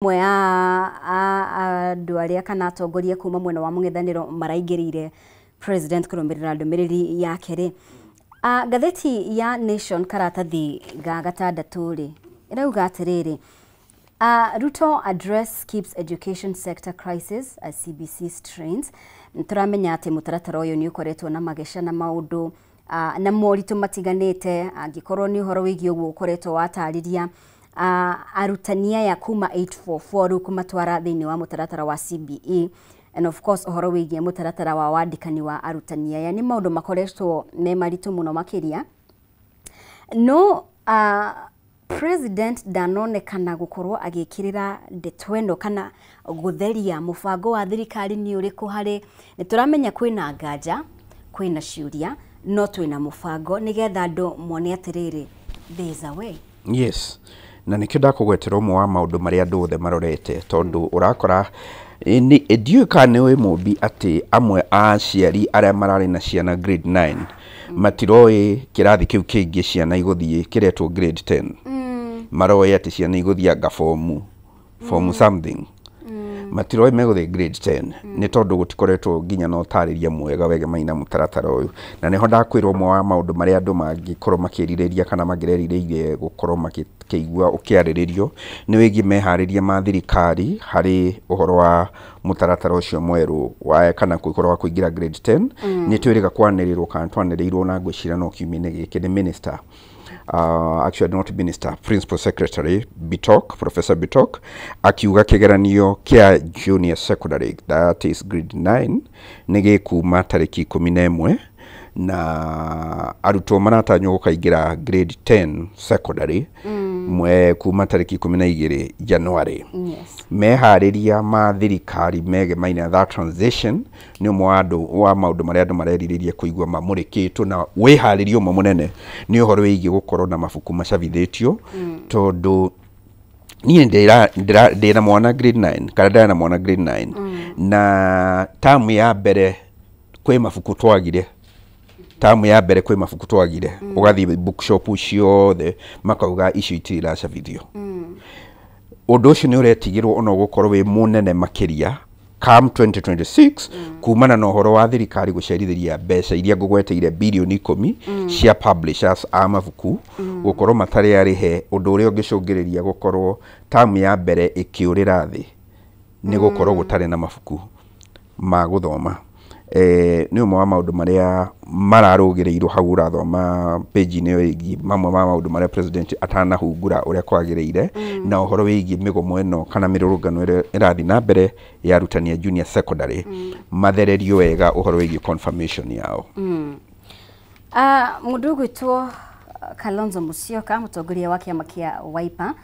mwe andu aria kana atongoria kuma mwena wa mung'ethaniro maraingirire president kurumirira ndumiriri yake ri gatheti ya Nation karatathi ga gatandatu ri irauga atiriri Ruto address keeps education sector crisis as CBC strains. Turamenya ati mutaratara uyu ni ukoretwo na magesha na maundu na moritu matiganite angikorwo ni uhoro wigi uguo ukoretwo watariria arutania ya kuma 844 ru kumatwara thiini wa mutaratara wa CBE, and of course uhoro wigi mutaratara wa wandikani wa arutania ya ni maundu makoretwo me maritu muno makiria no President danonekana gukorwo agikirira ndetweno kana gutheria mubango wa thirikari ni uriku hari ni turamenya kwina nganja kwina ciuria no twina mubango nigetha andu mone atiriri there is a way. Yes, na nikio ndakugwetera umwe wa maundu maria andu othe marorete tondu urakora ndiu kana we mubi ati amwe aciari aria marari na ciana grade 9 matiroi kirathi kiu kingi ciana iguthie kiretwo grade 10 maroi ati ciana iguthianga form something matiroi meguthie grade 10 ni tondu gutikoretwo nginya no tariria mwega wege maina mutaratara uyu na niho ndakwirwo mwa wa maundu maria andu mangikorwo makiririria kana magireririe gukorwo makigua ukiariririo ni wigi mehariria ma thirikari hari uhoro wa mutaratara ucio mweru wa kana gukorwo kuingira grade 10 ni twiriga kwanirirwo kana twanirirwo na ngwicira no kiumine giki ni minister actually not minister, principal secretary Bitok, Professor Bitok akiuga kigeranio kia junior secondary, that is grade 9 nige kuma tariki 11 na arutwo maratanywo gukaingira grade 10 secondary mwe kuma tariki 12 January. Yes. Mehariria ma thirikari mege maina that transition ni mwandu wa maundu maria andu mareririria kuigwa mamurikitwo na wiharirio munene ni uhoro wigi gukorwo na mabuku macabithitio tondu ni ndira mwana grade 9 kana ndana mwana grade 9 na tamu ya mbere kwe mabuku twagire tamu ya mbere kwe mabuku twagire ugathi bookshop ciothe makauga icio itira cabithio undu ucio ni uretigirwo ona gukorwo wi munene makiria come 2026 kumana na uhoro wa thirikari gucerithiria mbeca iria ngugweteire bilioni 10 cia publishers a mabuku gukorwo matari arihe undu uria ungicungiriria gukorwo tamu ya mbere ikiurira thi ni gukorwo gutari na mabuku ma guthoma ni umwe wa maundu maria mararugirirwo hau urathoma page ni wigi mamwe ma maundu maria president atanahungura uria kwagiriire na uhoro wigi migomo eno kana mirurungano irathi na mbere ya arutania junior secondary mathererio wega uhoro wigi confirmation yao. Mundu gwitwo Kalonzo Musyoka mutongoria wa kiama kia Wiper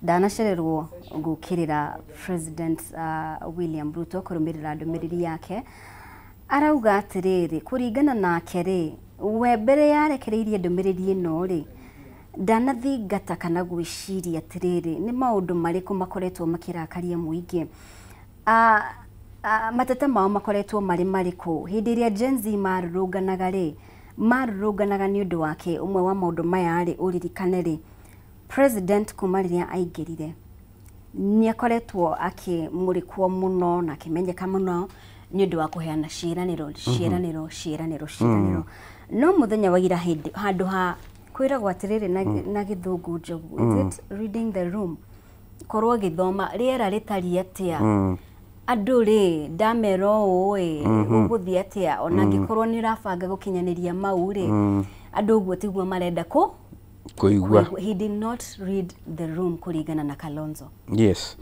ndanacererwo gukirira President William Ruto kurumirira ndumiriri yake arauga atiriri kuringana nake ri we mbere yarekereirie ndumiriri ino ri ndanathingata kana gwiciria atiriri ni maundu mariku makoretwo makirakaria muingi matete mao makoretwo mariku hindi iria Gen Z marurunganaga ri marurunganaga ni undu wake umwe wa maundu maya ri uririkane ri president kuma riria aingirire ni akoretwo akimurikwo muno na kimenyeka muno ni undu wa kuheana ciiraniro no muthenya wa ira handu ha kwiragwo atiriri na githungu njogu is it reading the room korwo githoma riera ritari atia andu ri ndamero oi uguthi atia ona gikorwo ni rafanga gukinyaniria mau ri andu uguo tiguo marenda kuigwa. He did not read the room kuringana na Kalonzo. Yes.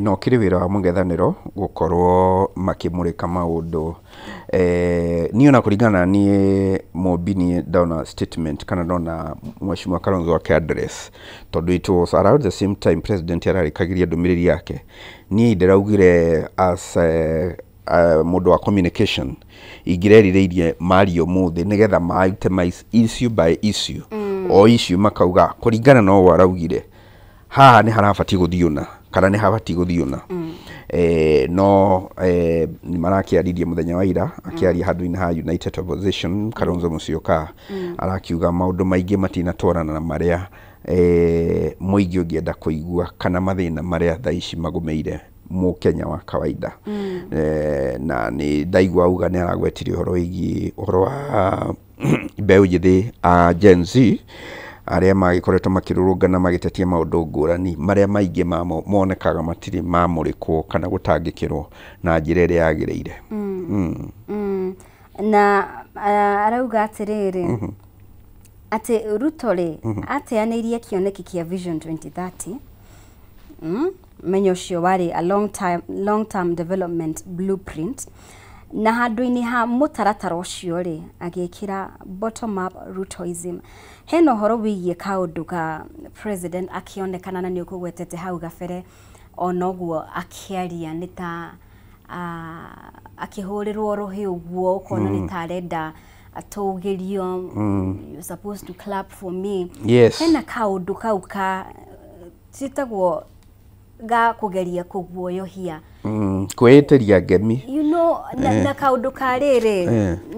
No kiri wira wa mung'ethaniro gukorwo makimurika maundu ni ona kuringana ni mobini ndona statement kana ndona mheshimiwa Kalonzo wa address tondu it was around the same time president yararikagiria ndumiriri yake ni ndiraugire as mundu wa communication igirerireirie mario muthi nigetha maitemize issue by issue o issue makauga kuringana no waraugire haha ni harabati guthiuna kana ni habati guthiuna no ni marakiaririe muthenya wa ira akiaria handu-ini ha United Opposition Kalonzo Musyoka arakiuga maundu maingi matina twarana na maria muingi ungienda kuigua kana mathina maria thaa ici magumeire Mukenya wa kawaida. Na ni ndaigua uga ni aragwetirie uhoro wigi uhoro wa mbeu njithi Gen Z aria magikoretwo makirurungana magitetia maundu ngurani maria maingi monekaga matiri mamurikwo kana gutangikirwo na njira iria yagireire. Na arauga atiriri ati Ruto ri ateaneirie kioneki kia Vision 2030 menyo ucio wari a long term development blueprint na handu-ini ha mutaratara ucio ri agikira bottom up Rutoism. Heno horo wigie kaundu ka president akionekana na ni ukugwetete hau gabere onoguo akiaria ni ta akihurirwo rohi uguo ukona ni tarenda atugirio you're supposed to clap for me. Yes. Hena kaundu kau ka citagwo ga kugeria kuguoyohia kwitiria ngemi, you know, na kaundu kariri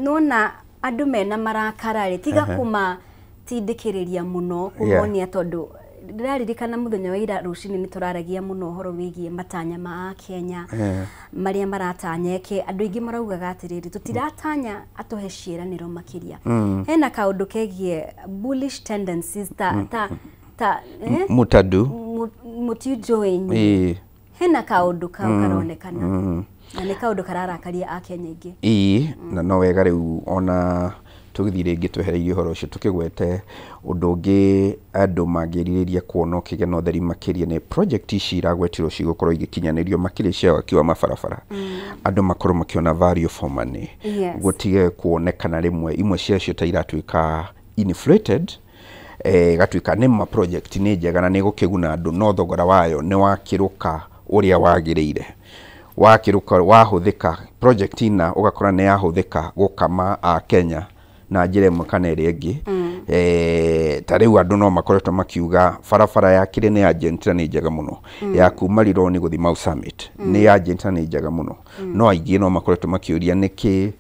nona andu mena marakara ri tiga kuma tindikiriria muno kumonia tondu ndiraririkana muthenya wa ira rucini ni turaragia muno horo wigie matanya ma Kenya maria maratanyeke andu ingi maraugaga atiriri tutiratanya atuhe ciiraniro makiria. Hena kaundu kegie bullish tendencies ta mutijoenyi hena kaundu kau karonekana na ni kaundu kararakaria Akenya ingi na no wega riu ona tugithire ingi twehereirie horo ucio tukigwete undu ungi andu mangiririria kuona kigeno theri makiria ni project ici iragwetirwo cigukorwo igikinyanirio makiria cia waki wa mabarabara andu makorwo makiona value for money gutige kuonekana rimwe imwe cia cio ta iratuika inflated gatuika ni ma project ni njega na ni gukiguna andu no thogora wayo ni wakiruka uria wagireire wakiruka wahuthika project ina ugakora ni yahuthika gukama a Kenya na njire mukana iri ingi tariu andu no makoretwo makiuga barabara ya kire ni agent ni njega muno ya kuma Rironi guthi Mau Summit ni agent ni njega muno no aingi no makoretwo makiuria niki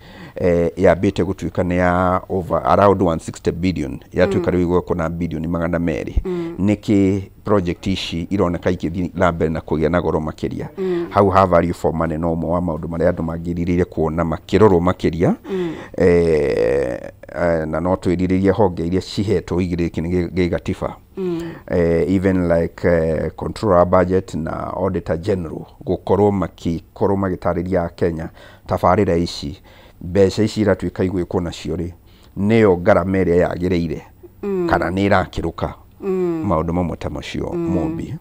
yambite gutuika ni ya over around 160 billion ya tuika riu kuna billion magana meri niki project ici ironeka ikithi lambe na kugia na goro makiria how have value for money no mo wa maundu maria andu magiriririe kuona makirorwo makiria na no twiriririe honge iria cihetwo igiriki ni gigatiba even like controller budget na auditor general gukorwo magitariria Kenya tabarira ici mbeca ici iratuika igwikwo nacio ri niyo ngarama iria yagireire kana ni irakiruka maundu mamwe ta macio Mumbi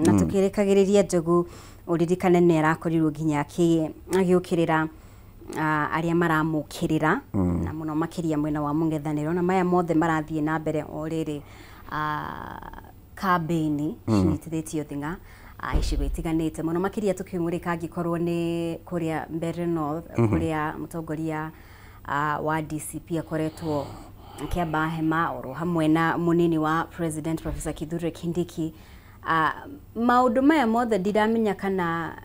na tukirikagiriria Njogu uririkane ni arakorirwo nginya agiukirira aria maramukirira na muno makiria mwena wa mung'ethaniro na maya mothe marathie na mbere oriri campaign cinitithitio thinga icigo itiganite muno makiria tukingurika angikorwo ni kuria Mbeere North kuria mutongoria wa DCP akoretwo akiamba hema oro hamwe na munini wa president Professor Kithure Kindiki. Maundu maya mothe ndiramenya kana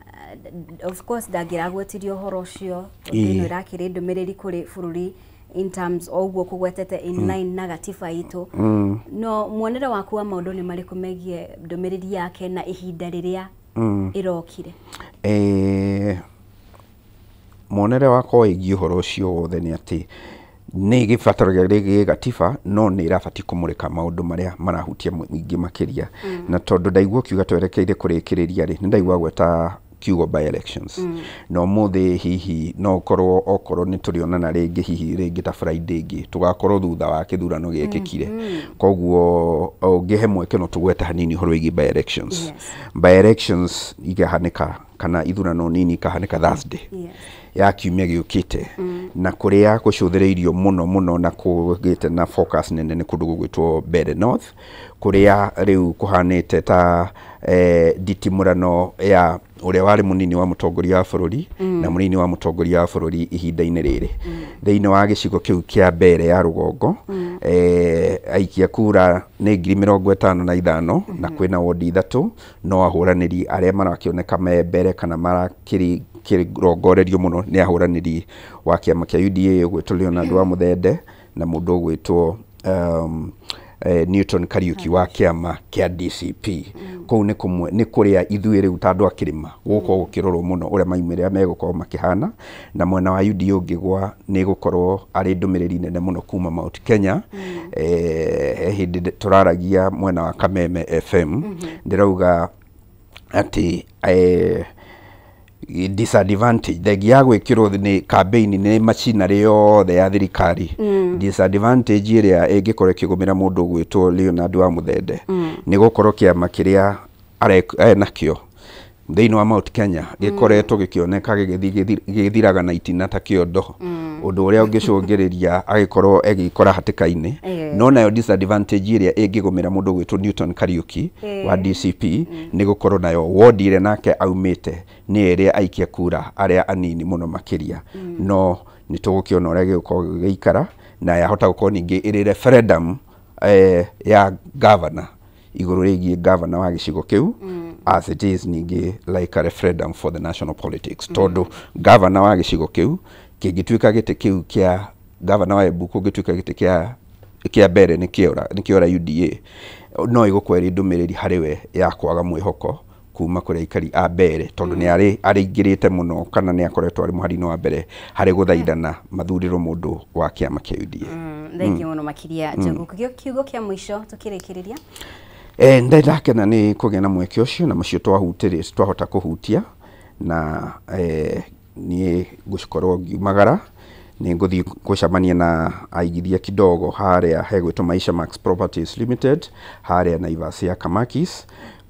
of course ndangiragwetirio horo cio ndino irakire ndumiriri kuri bururi in terms ogwo kugwetete in line na gatiba itu no muonere waku wa maundu ni mariku megie ndumiriri yake na ihinda riria irokire. Muonere wakwa igi horo ucio wothe ni ati ni gibataraga rigi gatiba no ni irabati kumurika maundu maria marahutia mwingi makiria na tondu ndaigua kiuga twerekeire kurikiriria ri ni ndaigua gweta kiugo by elections no muthi hihi no korwo okorwo ni turionana ringi hihi ringi ta Friday ingi tugakorwo thutha wa kithurano giekikire koguo ungihe mweke no tugweta hanini horo igi by elections by elections igahanika kana ithurano nini kahanika Thursday ya kiumia giukite na kuria gucuthireirio muno na kugite na focus nene ni kundu gugwitwo Mbeere North kuria riu kuhanite ta ditimurano ya uria wari munini wa mutongoria wa bururi na munini wa mutongoria wa bururi ihinda-ini riri thiini wa gicigo kiu kia Mbeere ya rugongo aikia kura ni 55,000 na kwina wodi 3 no ahuraniri aria marakioneka me Mbeere kana marakiri kirongorerio muno ni ahuraniri wa kiama kia UDA gwitwo Leonard wa Muthende na mundu gwitwo Newton Kariuki wa kiama kia DCP kou nĩ kũrĩa ithuĩ rĩu ta andũ a kĩrĩma gũkorwo gũkĩrorwo mũno ũrĩa maumĩrĩra megũkorwo makĩhana, na mwena wa UDA ũngĩgwa nĩ gũkorwo arĩ ndũmĩrĩri nene mũno kuma Mount Kenya. Hĩndĩ tũraragia mwena wa Kameme FM ndĩrauga atĩ disadvantage thegi ya gwĩkĩrwo nĩ campaign nĩ machinery yothe ya thirikari. Disadvantage ĩrĩa ĩngĩkorwo ĩkĩgũmĩra mũndũ gwĩtwo Leonard wa Muthende nĩ gũkorwo kĩama kĩrĩa nakĩo thĩinĩ wa Mount Kenya gĩkoretwo gĩkĩoneka gĩgĩthiraga na itina ta kĩondo, ũndũ ũrĩa ũngĩcũngĩrĩria agĩkorwo egĩkora hatĩka-inĩ. No nayo disadvantage ĩrĩa ĩngĩgũmĩra mũndũ gwĩtwo Newton Kariuki wa DCP nĩ gũkorwo nayo ward ĩrĩa nake aumĩte nĩ ĩrĩa aikia kura arĩa anini mũno makĩria. No nĩ tũgũkĩona ũrĩa gĩgũkorwo gĩgĩikara, na yahota gũkorwo ningĩ ĩrĩ referendum ya governor igũrũ rĩgiĩ governor wa gĩcigo kĩu, as it is ningĩ like a referendum for the national politics. Tondũ governor wa gĩcigo kĩu kĩngĩtuĩka gĩtĩ kĩu kĩa governor wa Embu kũngĩtuĩka gĩtĩ kĩa mbere nĩ kĩora UDA, no igũkorwo ĩrĩ ndũmĩrĩri harĩ we ya kwaga mwĩhoko kuma kũrĩ aikari a mbere, tondũ nĩ arĩingĩrĩte mũno kana nĩ akoretwo arĩ mũhari-inĩ wa mbere harĩ gũthaithana mathurĩrwo mũndũ wa kĩama kĩa UDA. Thengi mũno makĩria. Njogu, kiugo kĩa mũico tũkĩrĩkĩrĩria? Ndakena nĩ kũgĩa na mweke ũcio na macio twahota kũhutia, na niĩ ngũkorwo ngiumagara nĩ ngũthiĩ gũcemania na aigithia kidogo harĩa hegwĩtwo Maisha Max Properties Limited harĩa Naivas ya Kamakis,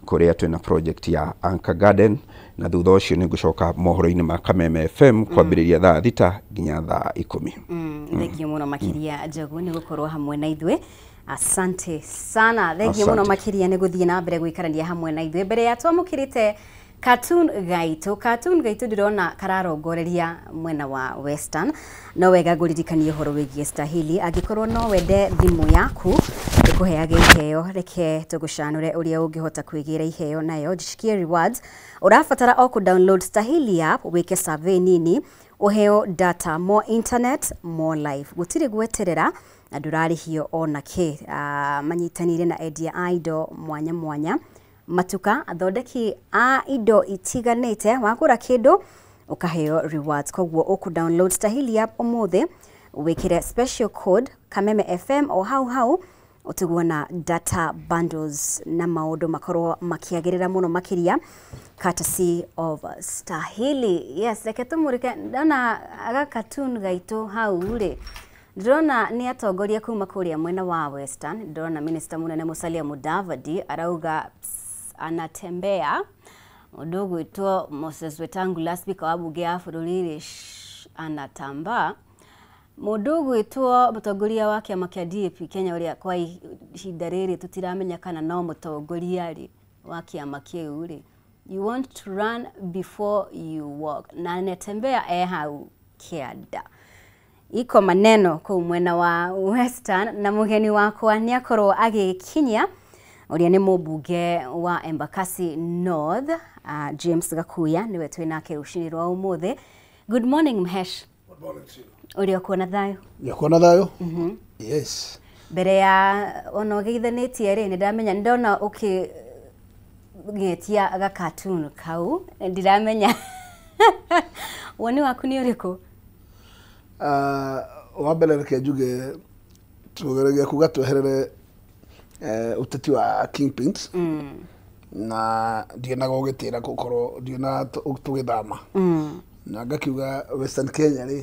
kũrĩa twĩna project ya Anchor Garden, na thutha ũcio nĩ ngũcoka mohoro-inĩ ma Kameme FM kwambĩrĩria thaa 6 nginya thaa 10. Thengi mũno makĩria Njogu nĩ gũkorwo hamwe na ithuĩ. Asante sana. Thengi mũno makĩria nĩ gũthiĩ na mbere gũikarania hamwe na ithuĩ. Mbere ya twamũkĩrĩte Cartoon Gaitũ ndĩrona kararongoreria mwena wa Western. No wega ngũririkanie ũhoro wĩgiĩ Stahili. Angĩkorwo no wende thimũ yaku ĩkũheage iheo, reke tũgũcanũre ũrĩa ũngĩhota kwĩgĩra iheo nayo, jishikie rewards. Ũrabatara o download Stahili app, wĩke survey nini, ũheo data, more internet, more life. Gũtirĩ gweterera na ndũrarĩhio ona kĩ. Manyitanĩire na endia a indo mwanya mwanya, matuka, athondeki a indo itiganĩte, wagũra kĩndũ ũkaheo rewards. Koguo download Stahili app ũmũthĩ, wĩkĩre special code Kameme FM o hau ũtigwo na data bundles na maũndũ makorwo makiagĩrĩra mũno makĩria, courtesy of Stahili. Yes, reke tũmũrĩke. Ndona aga Cartoon Gaitũ hau rĩ, ndĩrona nĩ atongoria kuma kũrĩa mwena wa Western. Ndĩrona Minister mũnene Musalia Mudavadi arauga anatembea. Mũndũ gwĩtwo Moses Wetangula, speaker wa bunge ya bũrũri, anatamba. Mũndũ gwĩtwo mũtongoria wa kĩama kĩa DAP Kenya ũrĩa kwa ihinda rĩrĩ tũtiramenya kana no mũtongoria wa kĩama kĩu rĩ, you want to run before you walk, na anatembea hau kĩanda. Iko maneno kũu mwena wa Western, na mũgeni wakwa nĩ akorwo agĩkinyia ũrĩa nĩ mũmbunge wa Embakasi North, James Gakuya, niwe twĩnake rũcinĩ rwa ũmũthĩ. Good morning Mhesh. Good morning to you. Ũrĩa kuona thayũ? Kuona thayũ? Yes. Mbere ya ona ũgeithanĩtie rĩ, nĩndamenya ndona ũkĩgetia aga cartoon kau, ndiramenya woni waku nĩ ũrĩkũ? Wa mbere reke njuge tũgerage kuga tweherere ũteti wa Kingpins, na ndionaga ũgĩtĩra gũkorwo ndiona tũgĩthama, na ngakiuga Western Kenya rĩ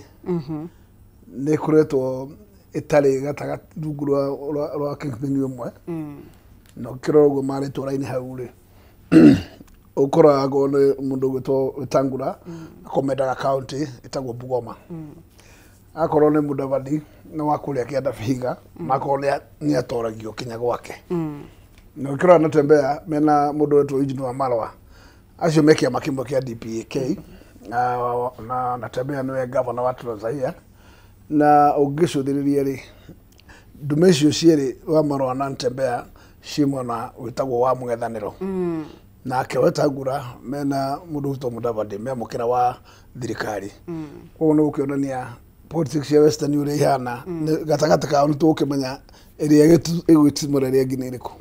nĩ kũretwo ĩtarĩ gatagatĩ rungu rwa Kingpin ũmwe, na ũkĩrora ũguo marĩtwo raini hau rĩ ũkoragwo nĩ mũndũ gwĩtwo Wetangula akomendaga county ĩtagwo Bungoma, akorwo nĩ Mudavadi na wakũrĩa kĩanda Vihiga, makorwo nĩ atoragio Kenya gwake, na ũkĩrora anatembea mena mũndũ wetwo Eugene Wamalwa, acio me kĩama kĩmwe kĩa DPK, na anatembea nĩwe governor wa Trans Nzoia, na ũngĩcũthĩrĩria rĩ ndume icio cierĩ Wamalwa na Anatembea ciĩ mwena wĩtagwo wa mũng'ethanĩro, nake Wetangula mena mũndũ wĩtwo Mudavadi me mũkĩra wa thirikari. Koguo nĩ gũkĩonania politics ya Western ure ihana gatagata ka ntu ukimenya area igwitimura ria ngine iriku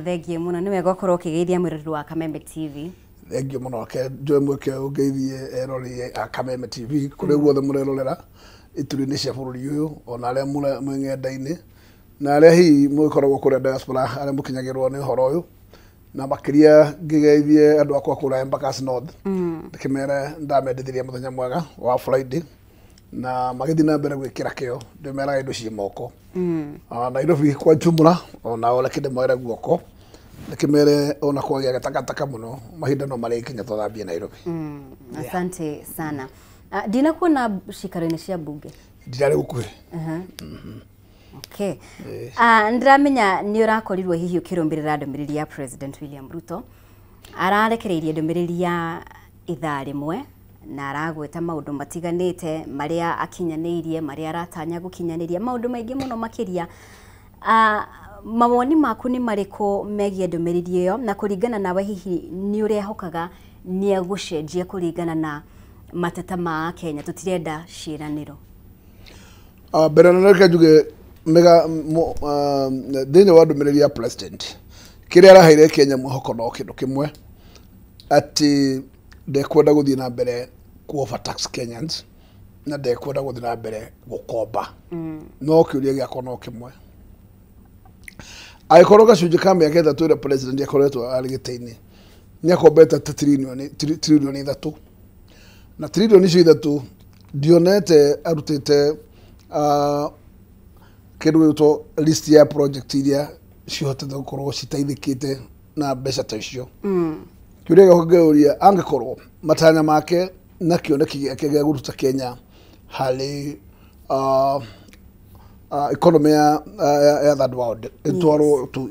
thengie muno ni wega ukorwo ukigeithia mwirori wa Kameme TV. Thengie muno ke joe mweke ugeithie erori a Kameme TV kuri guothe murerorera ituri-ini cia bururi uyu ona aria mweng'enda-ini na aria hi mukoragwo kuria diaspora aria mukinyagirwo ni horo uyu na makiria ngigeithie andu akwa kura Embakasi North ndikimere ndamendithirie muthenya mwega wa Friday na magithi na mbere gwikira kio ndimeraga indo cie moko Nairobi kwa jumla ona ole kinde mwera guoko ndikimere ona kwagia gatakataka muno mahinda no mari kinya tuthambie Nairobi. Asante sana. Dina kuona shikaro-ini cia bunge ndirari gukuhire. Okay. Ndiramenya ni urakorirwo hihi ukirumbirira ndumiriri ya President William Ruto ararekereirie ndumiriri ya ithaa rimwe na aragweta maundu matiganite maria akinyanirie maria aratanya gukinyaniria maundu maingi muno makiria. Mawoni maku ni mariko megie ndumiriri iyo na kuringana nawe hihi ni urehokaga ni agucenjia kuringana na mateta ma Kenya tutirenda ciraniro? Mbere na reke njuge mega thini wa ndumiriri ya president kiria araheire Kenya mwihoko no kindu kimwe ati ndekwenda guthii na mbere ku-overtax Kenyans na ndekwenda guthii na mbere gukomba no kiuria giakwa no kimwe aikorwo gacunjĩ ka mĩaka ĩtatũ ĩrĩa president akoretwo arĩ gĩtĩ-inĩ nĩakombete trilioni 3 na trilioni icio 3 ndionete arutĩte kĩndũ gĩtwo list ya project iria cihotete gũkorwo citeithĩkĩte na mbeca ta icio. Kĩũria gĩakwa ngĩũria angĩkorwo matanya make na kĩoneki gĩake gĩa gũruta Kenya harĩ economy ya third world itwarwo to